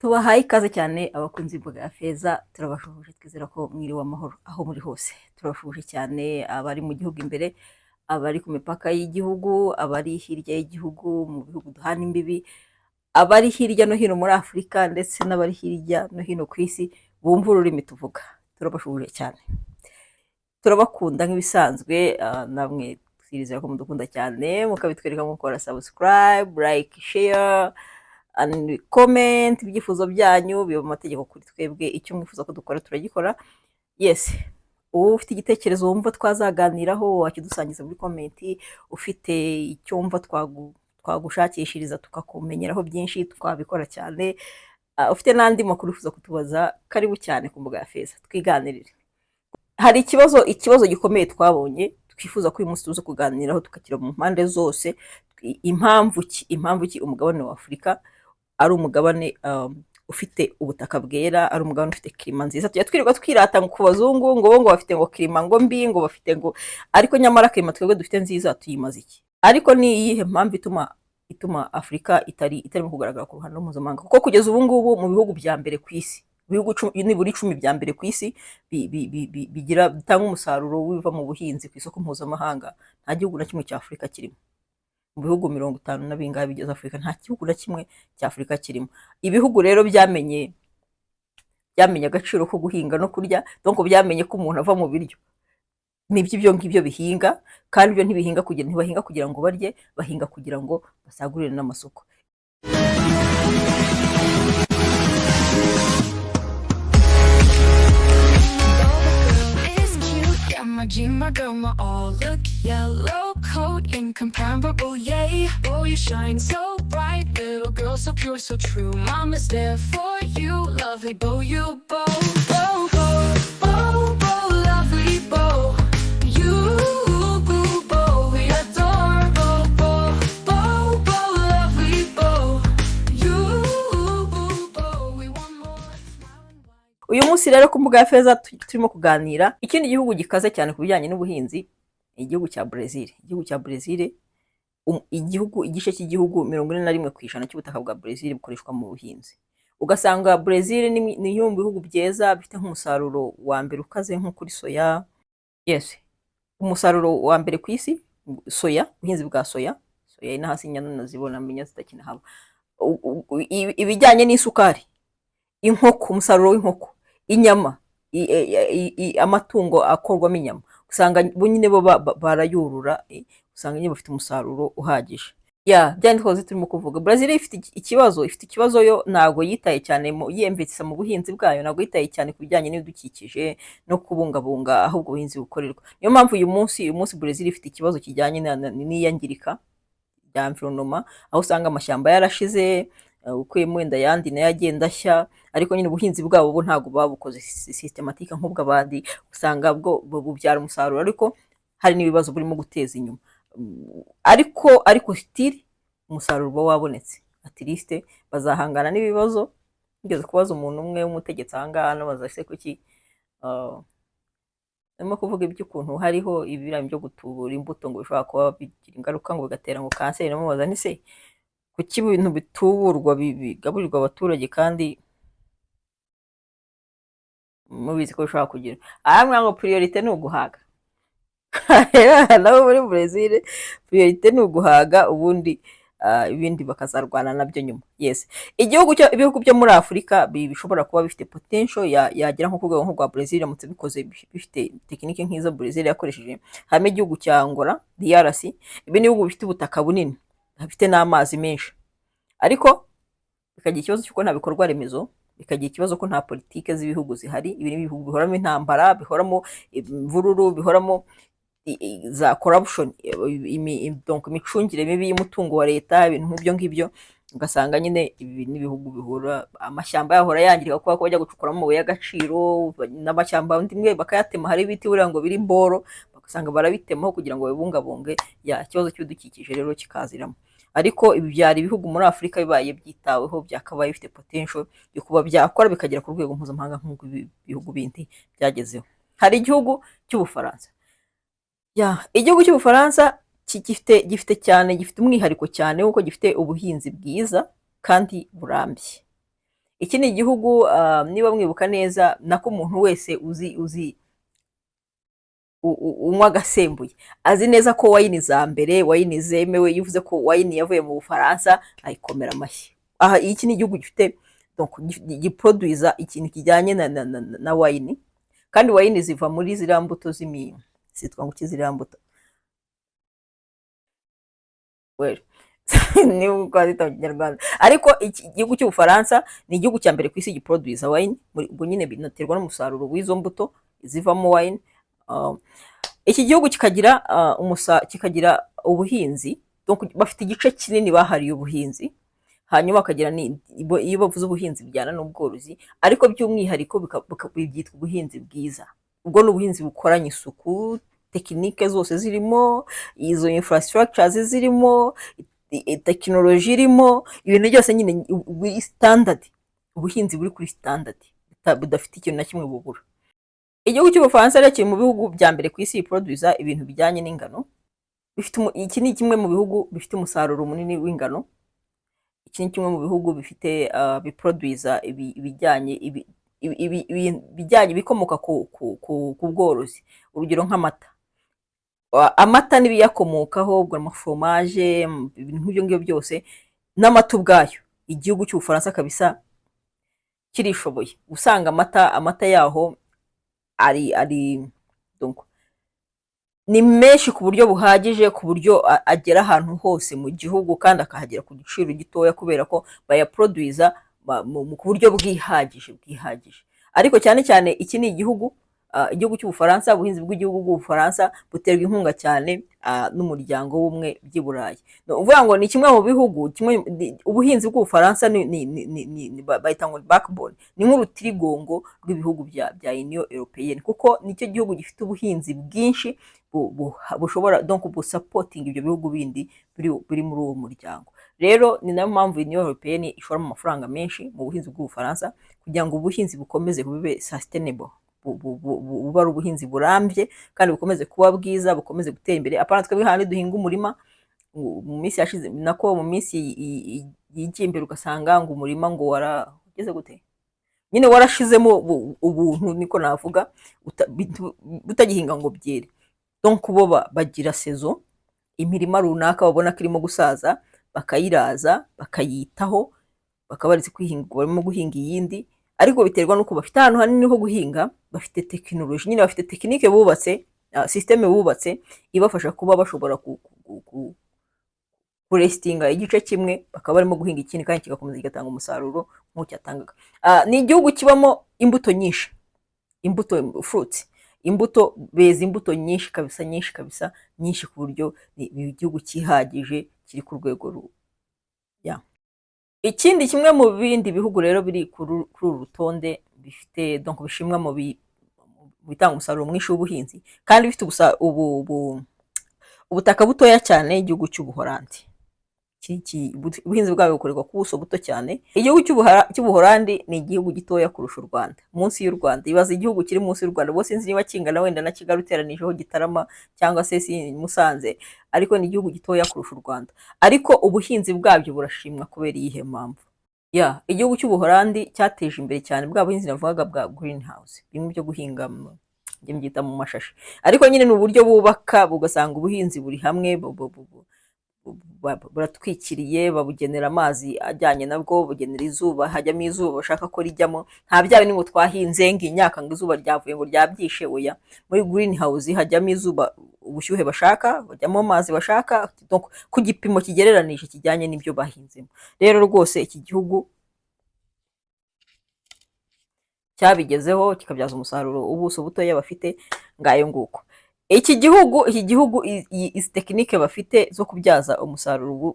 Tubahaye ikaze cyane abakunzi b'imboga ya Feza, turabashuhuje twizera ko mwiriwe amahoro aho muri hose. Turabashuhuje cyane abari mu gihugu imbere, abari ku mipaka y'igihugu, abari hirya y'igihugu mu bihugu duhana imbibi, abari hirya no hino muri Afurika ndetse n'abari hirya no hino ku isi bumva ururimi tuvuga. Turabashuhuje cyane. Turabakunda nk'ibisanzwe, namwe twizera ko mudukunda cyane, mukabitwereka mukora subscribe, like, share and comment. Ibyifuzo byanyu biba mu mategeko kuri twebwe, icyo mwifuza ko dukora turagikora. Yes, uwo ufite igitekerezo wumva twazaganiraho wakidusangiza muri comment, ufite icyo wumva twagushakishiriza tukakumenyeraho byinshi twabikora cyane, ufite n'andi makuru wifuza kutubaza, karibu cyane ku mbuga ya Feza twiganirire. Hari ikibazo gikomeye twabonye twifuza ko uyu munsi tuza kuganiraho tukakira mu mpande zose. Impamvu ki umugabane wa Afurika ari umugabane ufite ubutaka bwera, ari umugabane ufite klima nziza. Tujya twirirwa twirata ku bazungu ngo bo bafite ngo klima ngo mbi, ngo bafite ngo, ariko nyamara klima twebwe dufite nziza tuyimaze iki? Ariko ni iyihe mpamvu ituma Afurika itarimo kugaragara ku ruhando mpuzamahanga? Kuko kugeza ubu ngubu mu bihugu bya mbere ku isi, nibura 10 bya mbere ku isi bitanga umusaruro wiva mu buhinzi ku isoko mpuzamahanga, nta gihugu na kimwe cya Afurika kirimo. Mu bihugu 50 na bingahe bigize Afurika, nta gihugu na kimwe cya Afurika kirimo. Ibihugu rero byamenye agaciro ko guhinga no kurya, donc byamenye ko umuntu ava mu biryo. Nibyo ngibyo bihinga, kandi ibyo ntibahinga kugira ngo barye, bahinga kugira ngo basagurire n'amasoko. My girl, my all look yellow coat, incomparable, yay. Oh, you shine so bright, little girl, so pure, so true. Mama's there for you, lovely bow, you bow, bow, bow, bow, bow, lovely bow. You boo, bow, we adore, bow, bow, bow, bow, lovely bow. You boo, bow, we want more. Uyu munsi rero ku mbuga ya Feza turimo kuganira ikindi gihugu gikaze cyane ku bijyanye n'ubuhinzi, igihugu cya Brazil. Igihugu cya Brazil, igice cy'igihugu 41% cy'ubutaka bwa Brazil bukoreshwa mu buhinzi. Ugasanga Brazil ni yo mu bihugu byeza bifite nk'umusaruro wa mbere ukaze nko kuri soya. Yes, umusaruro wa mbere ku isi soya, ubuhinzi bwa soya ina hasi nyana zibona menya zitakina haba. Ibijyanye n'isukari, inkoko, umusaruro w'inkoko, inyama, amatungo akorwamo inyama, usanga bo nyine bo barayurura, usanga nyine bafite umusaruro uhagije. Byandikoze turimo kuvuga Brazil ifite ikibazo yo ntago yitaye cyane yiyemvitsa mu buhinzi bwayo, ntago yitaye cyane kubijyanye n'ibidukikije no kubungabunga ahubwo ubuhinzi bukorerwa. Niyo mpamvu uyu munsi Brazil ifite ikibazo kijyanye n'iyangirika rya environment, aho usanga amashyamba yarashize, ukuyemo wenda yandi nayo agenda ashya, ariko nyine ubuhinzi bwabo bo ntago babukoze systematique nk'ubwo abandi, usanga bwo bubyara umusaruro, ariko hari n'ibibazo burimo guteza inyuma. Ariko still umusaruro uba wabonetse. At least bazahangana n'ibibazo. Ngeze kubaza umuntu umwe w'umutegetsi ahangaha nabaza se kuki arimo kuvuga iby'ukuntu hariho ibirami byo gutubura imbuto ngo bishobora kuba bigira ingaruka ngo bigatera ngo kanseri, namubaza ni se kuki ibintu bituburwa bigaburirwa abaturage kandi mubizi ko bishobora kugira ngo priorite ni uguhaga. Nabo muri Brazil priorite ni uguhaga, ubundi ibindi bakazarwana nabyo nyuma. Yes, ibihugu byo muri Afurika bishobora kuba bifite potential yagira nko kurwego nko rwa Brazil ramutse bikoze bifite tekinike nk'izo Brazil yakoresheje. Harimo igihugu cya Angola, DRC. Ibi ni ibihugu bifite ubutaka bunini, bifite n'amazi menshi, ariko bikagira ikibazo cy'uko nta bikorwa remezo, bikagira ikibazo ko nta politike z'ibihugu zihari. Ibi ni ibihugu bihoramo intambara, bihoramo imvururu, bihoramo za corruption, donc imicungire mibi y'umutungo wa leta, ibintu nk'ibyo ngibyo. Ugasanga nyine ibi n'ibihugu bihora amashyamba yahora yangirika kuko bajya gucukuramo amabuye y'agaciro, n'amashyamba ndimwe bakayatema, hari ibiti buriya ngo biri mboro, bagasanga barabitemaho kugira ngo babungabunge. Ikibazo cy'udukikije rero kikaziramo. Ariko ibi byari ibihugu muri Afurika bibaye byitaweho, byakabaye bifite potential yo kuba byakora bikagera ku rwego mpuzamahanga nk'uko ibihugu bindi byagezeho. Hari igihugu cy'Ubufaransa. Igihugu cy'Ubufaransa gifite umwihariko cyane kuko gifite ubuhinzi bwiza kandi burambye. iki ni igihugu niba mwibuka neza nako umuntu wese uzi unywa agasembuye azi neza ko wayini za mbere wayini zemewe iyo uvuze ko wayini yavuye mu Bufaransa ayikomera amashyi. Aha iki ni igihugu gifite giproduiza ikintu kijyanye na wayini, kandi wayini ziva muri ziriya mbuto zitwa ngo ziriya mbuto niba twazita mu Kinyarwanda, ariko igihugu cy'Ubufaransa ni igihugu cya mbere ku isi giproduiza wayini, ubwo nyine binaterwa n'umusaruro w'izo mbuto zivamo wayini. Iki gihugu kikagira ubuhinzi, bafite igice kinini bahariye ubuhinzi, hanyuma bakagira iyo bavuze ubuhinzi bijyana n'ubworozi, ariko by'umwihariko byitwa ubuhinzi bwiza. Ubwo ni ubuhinzi bukoranye isuku, tekinike zose zirimo, izo infrastructures zirimo, tekinoloji irimo, ibintu byose nyine standard, ubuhinzi buri kuri standard budafite ikintu na kimwe bubura. Igihugu cy'Ubufaransa rero kiri mu bihugu bya mbere ku isi biproduiza ibintu bijyanye n'ingano. Iki ni kimwe mu bihugu bifite umusaruro munini w'ingano. Iki ni kimwe mu bihugu bifite biproduiza ibijyanye bikomoka ku bworozi, urugero nk'amata. Amata n'ibiyakomokaho, ubwo amaforomaje, ibintu nk'ibyo ngibyo byose, n'amata ubwayo igihugu cy'Ubufaransa kabisa kirishoboye. Usanga amata yaho ni menshi ku buryo buhagije, ku buryo agera ahantu hose mu gihugu kandi akahagera ku giciro gitoya, kubera ko bayaproduiza ku buryo bwihagije. Ariko cyane cyane iki ni igihugu cy'Ubufaransa, ubuhinzi bw'igihugu bw'Ubufaransa buterwa inkunga cyane n'umuryango w'ubumwe by'i Burayi. Uvuga ngo ni kimwe mu bihugu, ubuhinzi bw'Ubufaransa bahita ngo backbone, ni nk'urutirigongo rw'ibihugu bya Union Européenne, kuko nicyo gihugu gifite ubuhinzi bwinshi bushobora busapotinga ibyo bihugu bindi biri muri uwo muryango. Rero ni nayo mpamvu Union Européenne ishoramo amafaranga menshi mu buhinzi bw'Ubufaransa, kugira ngo ubuhinzi bukomeze bube sustainable, buba ari ubuhinzi burambye kandi bukomeze kuba bwiza, bukomeze gutera imbere. Apana twebwe handi duhinga umurima mu minsi yashize, nako mu minsi yigiye imbere ugasanga ngo umurima ngo warageze gute, nyine warashizemo ubuntu, niko navuga, butagihinga ngo byere. Donc bo bagira saison, imirima runaka babona kirimo gusaza bakayiraza bakayitaho, bakabaretse kwihinga, barimo guhinga iyindi, ariko biterwa nuko bafite ahantu hanini ho guhinga, bafite tekinoloji nyine, bafite tekinike bubatse, systeme bubatse ibafasha kuba bashobora kurestinga igice kimwe, bakaba barimo guhinga ikindi kandi kigakomeza kigatanga umusaruro nk'ucyatangaga. Ni igihugu kibamo imbuto nyinshi, fruits, beza imbuto nyinshi kabisa, nyinshi ku buryo ni igihugu cyihagije, kiri ku rwego Ikindi kimwe mu bindi bihugu rero biri kuri uru rutonde bifite bishimwa mu bitanga umusaruro mwinshi w'ubuhinzi kandi bifite ubutaka butoya cyane, igihugu cy'Ubuholandi. Ubuhinzi bwabo bukorerwa ku buso buto cyane. Igihugu cy'Ubuholandi ni igihugu gitoya kurusha u Rwanda, munsi y'u Rwanda. Ibaza igihugu kiri munsi y'u Rwanda, bose sinzi niba kingana wenda na Kigali uteranijeho Gitarama cyangwa se Musanze, ariko ni igihugu gitoya kurusha u Rwanda. Ariko ubuhinzi bwabyo burashimwa kubera iyihe mpamvu? Igihugu cy'Ubuholandi cyateje imbere cyane bwa buhinzi navugaga bwa greenhouse, bimwe byo guhinga byita mu mashashi, ariko nyine ni uburyo bubaka bugasanga ubuhinzi buri hamwe, buratwikiriye, babugenera amazi ajyanye nabwo, bugenera izuba, hajyamo izuba bashaka ko rijyamo, nta bya bintu ngo twahinze ngo imyaka ngo izuba ryavuye ngo ryabyishe, oya. Muri greenhouse hajyamo izuba, ubushyuhe bashaka, bajyamo amazi bashaka, ku gipimo kigereranije kijyanye n'ibyo bahinzemo. Rero rwose iki gihugu cyabigezeho kikabyaza umusaruro ubuso butoya bafite, ngayo nguko. Iki gihugu izi tekinike bafite zo kubyaza umusaruro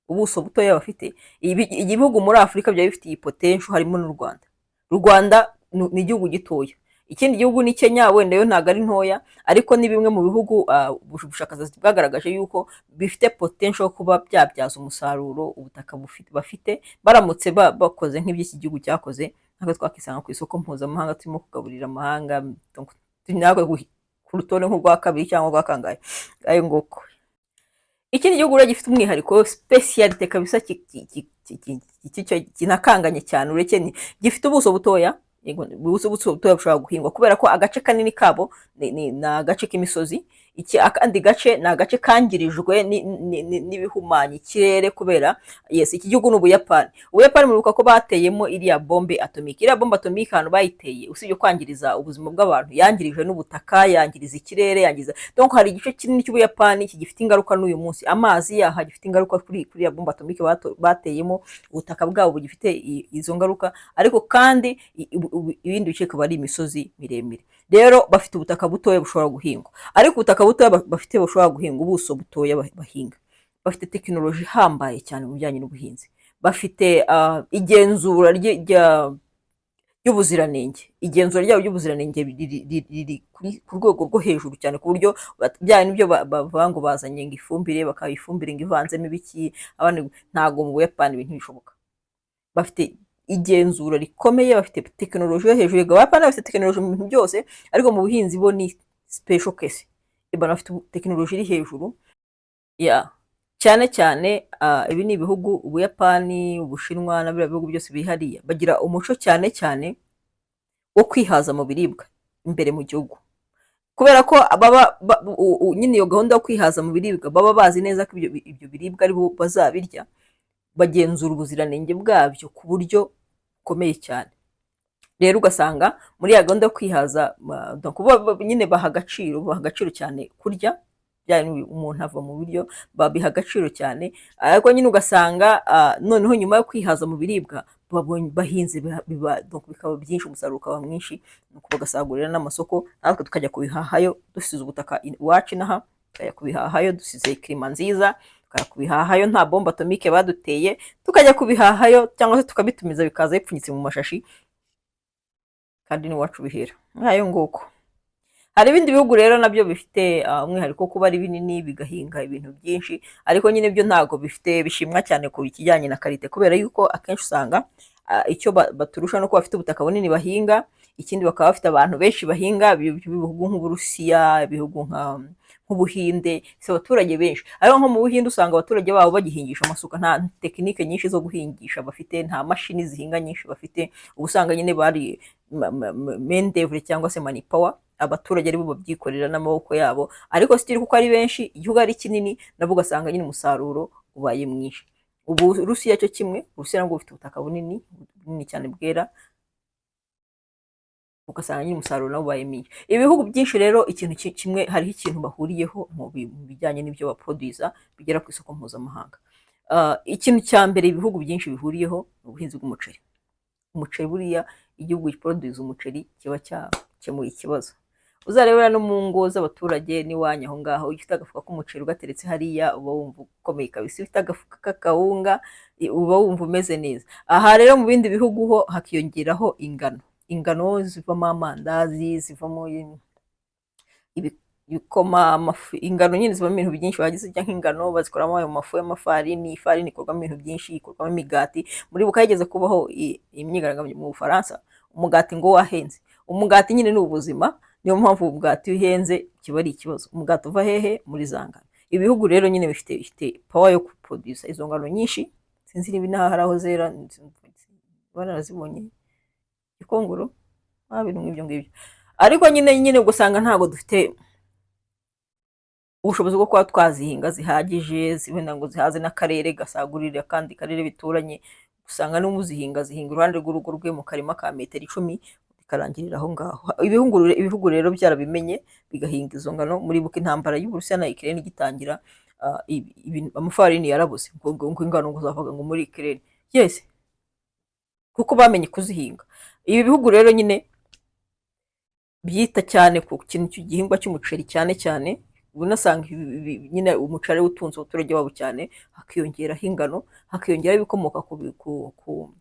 ubuso butoya bafite, ibihugu muri Afurika byaba bifite iyi potential, harimo n'u Rwanda. U Rwanda ni igihugu gitoya, ikindi gihugu ni Kenya, wenda yo ntabwo ari ntoya, ariko ni bimwe mu bihugu ubushakashatsi bwagaragaje yuko bifite potential kuba byabyaza umusaruro ubutaka bafite, baramutse bakoze nk'iby'iki gihugu cyakoze, ntabwo twakisanga ku isoko mpuzamahanga turimo kugaburira amahanga, natwe ku rutonde nk'urwa kabiri cyangwa urwa kangahe, ayo nguko. Ikindi gihugu rero gifite umwihariko, specialite kabisa, kinakanganye cyane, ureke gifite ubuso butoya, ubuso butoya bushobora guhingwa kubera ko agace kanini kabo ni agace k'imisozi, akandi gace ni agace kangirijwe n'ibihumanya ikirere kubera iki gihugu ni Ubuyapani muribuka ko bateyemo iriya bombe atomike. Iriya bombe atomike ahantu bayiteye usibye kwangiriza ubuzima bw'abantu yangirije n'ubutaka, yangiriza ikirere, yangiza donc hari igice kinini cy'Ubuyapani kigifite ingaruka n'uyu munsi. Amazi yaha gifite ingaruka kuri iriya bombe atomike bateyemo, ubutaka bwabo bugifite izo ngaruka, ariko kandi ibindi bice kuba ari imisozi miremire. Rero bafite ubutaka butoya bushobora guhingwa, ariko ubutaka butoya bafite bushobora guhinga ubuso butoya bahinga. Bafite tekinoloji ihambaye cyane mu bijyanye n'ubuhinzi, bafite igenzura ry'ubuziranenge. Igenzura ryabo ry'ubuziranenge riri ku rwego rwo hejuru cyane, ku buryo bya nibyo bavuga ngo bazanye ngo ifumbire, bakaba ifumbire ngo ivanzemo ibiki, ntabwo mu Buyapani ibintu bishoboka. Bafite igenzura rikomeye, bafite tekinoloji yo hejuru. Abapana bafite tekinoloji mu bintu byose, ariko mu buhinzi bo ni special case. Bafite tekinoloji iri hejuru cyane cyane. Ibi ni ibihugu, Ubuyapani, Ubushinwa na biriya bihugu byose bihariye, bagira umuco cyane cyane wo kwihaza mu biribwa imbere mu gihugu, kubera ko nyine iyo gahunda yo kwihaza mu biribwa baba bazi neza ko ibyo biribwa ari bo bazabirya. Bagenzura ubuziranenge bwabyo ku buryo bukomeye cyane. Rero ugasanga muri ya gahunda yo kwihaza nyine baha agaciro cyane kurya, umuntu ava mu biryo babiha agaciro cyane, ariko nyine ugasanga noneho nyuma yo kwihaza mu biribwa bahinze bikaba byinshi, umusaruro ukaba mwinshi, nuko bagasagurira n'amasoko, natwe tukajya kubihahayo dusize ubutaka iwacu inaha, tukajya kubihahayo dusize klima nziza, tukajya kubihahayo nta bombe atomike baduteye, tukajya kubihahayo cyangwa se tukabitumiza bikaza bipfunyitse mu mashashi, kandi n'iwacu bihera nk'ayo nguko. Hari ibindi bihugu rero nabyo bifite umwihariko kuba ari binini bigahinga ibintu byinshi, ariko nyine byo ntabwo bishimwa cyane ku kijyanye na karite, kubera yuko akenshi usanga icyo baturusha no kuba bafite ubutaka bunini bahinga, ikindi bakaba bafite abantu benshi bahinga. Ibihugu nk'Uburusiya, ibihugu nk'Ubuhinde bifite abaturage benshi, ariko nko mu Buhinde usanga abaturage babo bagihingisha amasuka, nta tekinike nyinshi zo guhingisha bafite, nta mashini zihinga nyinshi bafite. Ubu usanga nyine bari mendevure cyangwa se manipawa, abaturage aribo babyikorera n'amaboko yabo, ariko sitiri kuko ari benshi, igihugu ari kinini, nabo ugasanga nyine umusaruro ubaye mwinshi. Ubu Rusiya cyo kimwe, Uburusiya nabwo bufite ubutaka bunini cyane bwera, ugasanga nyine umusaruro nawo ubaye mwinshi. Ibihugu byinshi rero ikintu kimwe, hariho ikintu bahuriyeho mu bijyanye n'ibyo baproduza bigera ku isoko mpuzamahanga. Ikintu cya mbere ibihugu byinshi bihuriyeho ni ubuhinzi bw'umuceri. Umuceri buriya igihugu giproduza umuceri kiba cyakemuye ikibazo. Uzarebera no mu ngo z'abaturage n'iwanyu aho ngaho, iyo ufite agafuka k'umuceri ugateretse hariya uba wumva ukomeye kabisa, iyo ufite agafuka k'akawunga uba wumva umeze neza. Aha rero mu bindi bihugu ho hakiyongeraho ingano zivamo amandazi, zivamo ibikoma, amafu. Ingano nyine zivamo ibintu byinshi, bagize nk'ingano bazikoramo ayo mafu y'amafarini, ifarini ikorwamo ibintu byinshi, ikorwamo imigati. Muri buka yigeze kubaho imyigaragambyo mu Bufaransa, umugati ngo wahenze. Umugati nyine ni ubuzima, niyo mpamvu umugati uhenze kiba ari ikibazo. Umugati uva hehe? Muri za ngano. Ibihugu rero nyine bifite power yo kuproduce izo ngano nyinshi. Sinzi niba inaha hari aho zera, barazibonye ikongoro bintu nk'ibyo ngibyo, ariko nyine ugasanga ntabwo dufite ubushobozi bwo kuba twazihinga zihagije, zibona ngo zihaze n'akarere gasagurira kandi karere bituranye. Usanga n'umuzihinga iruhande rw'urugo rwe mu karima ka metero 10 bikarangirira aho ngaho. Ibihugu rero byarabimenye bigahinga izo ngano. Muri buka intambara y'Uburusiya na Ukraine igitangira, amafarini yarabuze, ngo ingano ngo zavaga ngo muri Ukraine. Yes, kuko bamenye kuzihinga. Ibi bihugu rero nyine byita cyane ku kintu cy'igihingwa cy'umuceri cyane, unasanga nyine umuceri utunze abaturage babo cyane, hakiyongeraho ingano, hakiyongeraho ibikomoka ku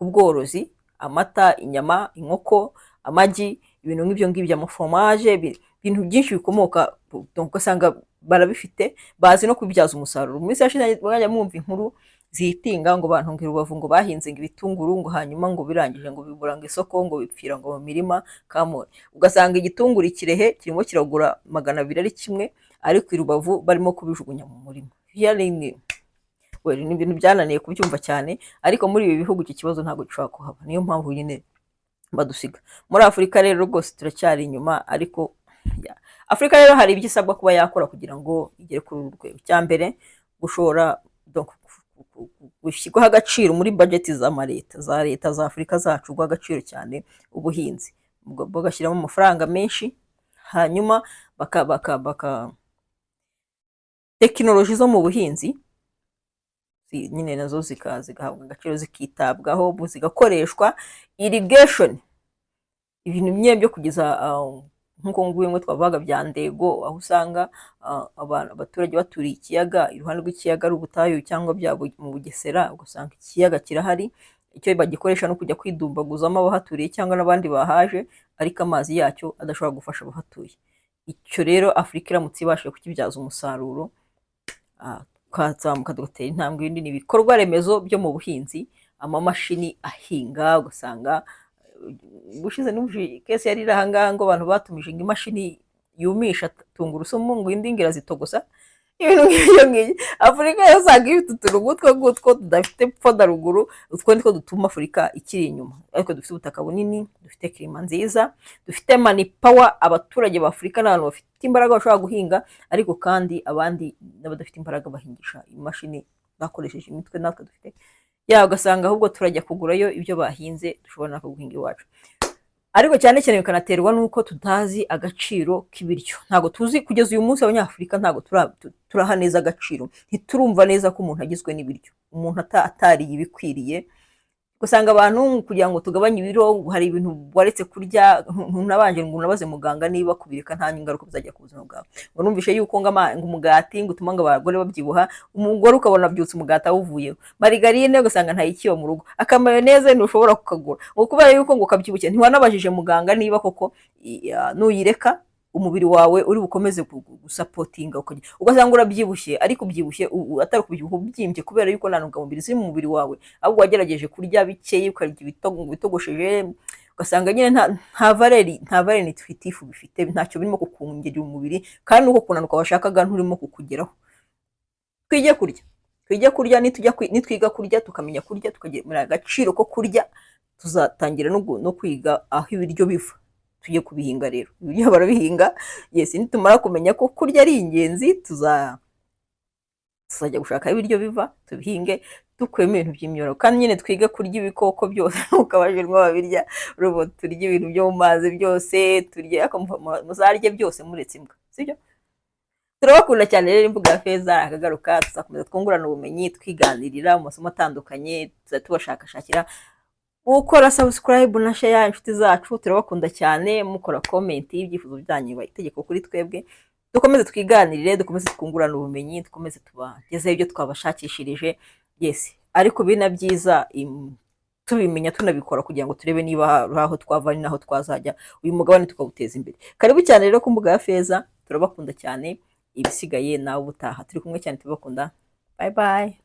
bworozi, amata, inyama, inkoko, amagi, ibintu nk'ibyo ngibyo, amafromaje, ibintu byinshi bikomoka, ugasanga barabifite, bazi no kubibyaza umusaruro. Mu minsi yashize mwajya mwumva inkuru zitinga ngo abantu ngo Rubavu ngo bahinze ngo ibitunguru, ngo hanyuma ngo birangije ngo bibura ngo isoko, ngo bipfira ngo mu mirima Kamori. Ugasanga igitunguru Kirehe kirimo kiragura 200 ari kimwe, ariko i Rubavu barimo kubijugunya mu murima. well, ni ibintu byananiye kubyumva cyane, ariko muri ibi bihugu icyo kibazo ntabwo gishobora kuhaba, niyo mpamvu nyine badusiga. Muri Afurika rero rwose turacyari inyuma, ariko Afurika rero hari ibyo isabwa kuba yakora kugira ngo igere kuri uru rwego. Icya mbere, gushora gushyirwaho agaciro muri budget za leta za Afurika zacu, guha agaciro cyane ubuhinzi, bagashyiramo amafaranga menshi, hanyuma tekinoloji zo mu buhinzi nyine nazo zigahabwa agaciro, zikitabwaho, zigakoreshwa. Irrigation, ibintu bimwe byo kugeza nk'uko ngubu twavuga bya Ndego, aho usanga abaturage baturiye ikiyaga, iruhande rw'ikiyaga ari ubutayu cyangwa mu Bugesera, ugasanga ikiyaga kirahari, icyo bagikoresha no kujya kwidumbaguzamo abahaturiye cyangwa n'abandi bahaje, ariko amazi yacyo adashobora gufasha abahatuye. Icyo rero Afurika iramutse ibashije kukibyaza umusaruro, tukazamuka tugatera intambwe. Ibindi ni ibikorwa remezo byo mu buhinzi, amamashini ahinga, ugasanga gushize n'ubuje kese yari ahangaha ngo abantu batumije ngo imashini yumisha tungurusumu ngo indi ngira zitogosa, ibintu nk'ibyo. Afurika yasanga ifite uturungu two tudafite pfoda ruguru, utwo nitwo dutuma Afurika ikiri inyuma. Ariko dufite ubutaka bunini, dufite klima nziza, dufite money power, abaturage ba Afurika n'abantu bafite imbaraga bashobora guhinga, ariko kandi abandi n'abadafite imbaraga bahingisha imashini bakoresheje imitwe natwe dufite. Ugasanga ahubwo turajya kugurayo ibyo bahinze, dushobora no guhinga iwacu. Ariko cyane cyane bikanaterwa n'uko tutazi agaciro k'ibiryo. Ntabwo tuzi kugeza uyu munsi, Abanyafurika ntabwo turaha neza agaciro, ntiturumva neza ko umuntu agizwe n'ibiryo, umuntu atariye ibikwiriye. Ugasanga abantu kugira ngo tugabanye ibiro, hari ibintu waretse kurya, ntunabanje ngo unabaze muganga niba kubireka nta ngaruka bizajya ku buzima bwawe. Ngo numvishe yuko umugati ngo utuma ngo abagore babyibuha, umugore ukabona abyutse umugati awuvuyeho. Marigarine ugasanga ntayikiwe mu rugo, akamayoneze ntushobora kukagura, ngo kubera yuko ngo ukabyibushye, ntiwanabajije muganga niba koko nuyireka umubiri wawe uri bukomeze gusapotinga. Ugasanga urabyibushye, ariko ubyibushye atari kubyibuha ubyimbye, kubera yuko nta ntungamubiri ziri mu mubiri wawe, ahubwo wagerageje kurya bikeye, ukarya ibitogosheje. Ugasanga nyine nta valeri nutritifu bifite, ntacyo birimo kukongerera umubiri, kandi nuko kunanuka washakaga nturimo kukugeraho. Twige kurya, nitwiga kurya tukamenya kurya, tukagira agaciro ko kurya, tuzatangira no kwiga aho ibiryo biva, tujye kubihinga. Rero ibiryo barabihinga, nitumara kumenya ko kurya ari ingenzi, tuzajya gushaka ibiryo biva, tubihinge, dukuyemo ibintu by'imyororo. Kandi nyine twige kurya ibikoko byose, nuko abajinwa babirya, turya ibintu byo mu mazi byose, muzarye byose muretse imbwa, sibyo? Turabakunda cyane rero. Imbuga ya Feza akagaruka, tuzakomeza twungurana ubumenyi, twiganirira mu masomo atandukanye, tubashakashakira. Ukora subscribe na share inshuti zacu, turabakunda cyane. Mukora comment y'ibyifuzo byanyu, itegeko kuri twebwe. Dukomeze twiganirire, dukomeze twungurana ubumenyi, dukomeze tubagezeho ibyo twabashakishirije. Ariko bina byiza tubimenya, tunabikora kugira ngo turebe niba aho twava ni naho twazajya, uyu mugabane tukawuteza imbere. Karibu cyane rero ku Mbuga ya Feza, turabakunda cyane. Ibisigaye nawe ubutaha turi kumwe cyane, turabakunda. Bye bye.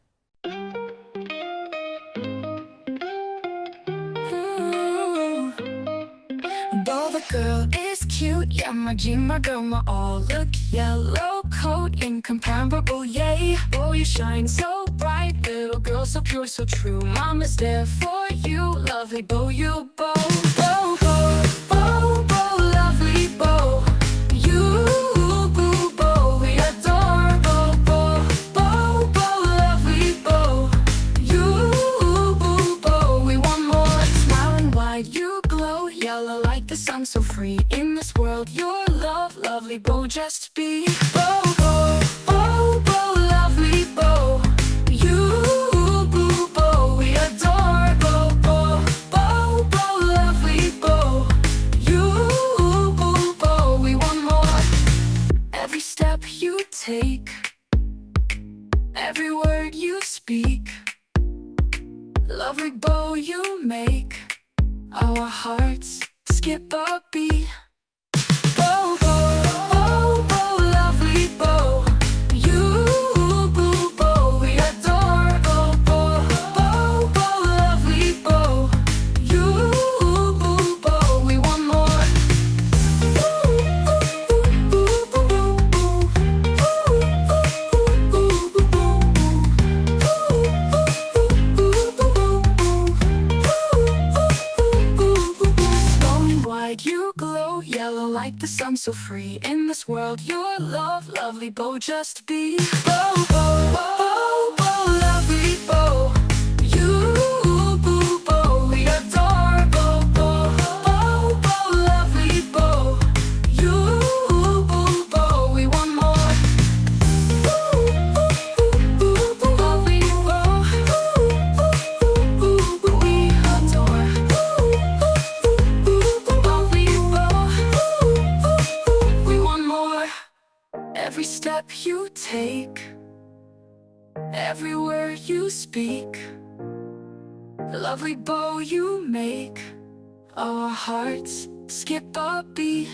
Girl is cute, yeah, my dream, my girl, my all. Look, yellow coat, incomparable, yay. Oh, you shine so bright, little girl, so pure, so true. Mama's there for you, lovely bow, you bow, bow, bow, bow, bow, lovely bow. You, boo, bow, we adore, bow, bow, bow, bow, lovely bow. You, boo, bow, we want more. Smiling wide, you glow, yellow like the sun, so free in this world. Your love, lovely bow, just be bow, bow, bow, bow, lovely bow. You, boo, bow, we adore, bow, bow, bow, bow, lovely bow. You, boo, bow, we want more. Every step you take, every word you speak, lovely bow you make our hearts skip a beat. Bow, bow, bow, bow, lovely bow. You, boo, bow, we adore, bow, bow, bow, bow, lovely bow. You, boo, bow, we want more. Ooh, ooh, ooh, ooh, ooh, ooh, ooh, ooh, ooh, ooh, ooh, ooh. the sun so free. In this world, your love, lovely bow, just be. Bow, bow, bow, bow, lovely bow. You, boo, bow, we adore. Bow, bow, bow, bow, lovely bow. You, boo, bow, we want more. Lovely bow. We adore. Lovely bow. We want more. Every step you take, every word you speak, lovely bow you make our hearts skip a beat.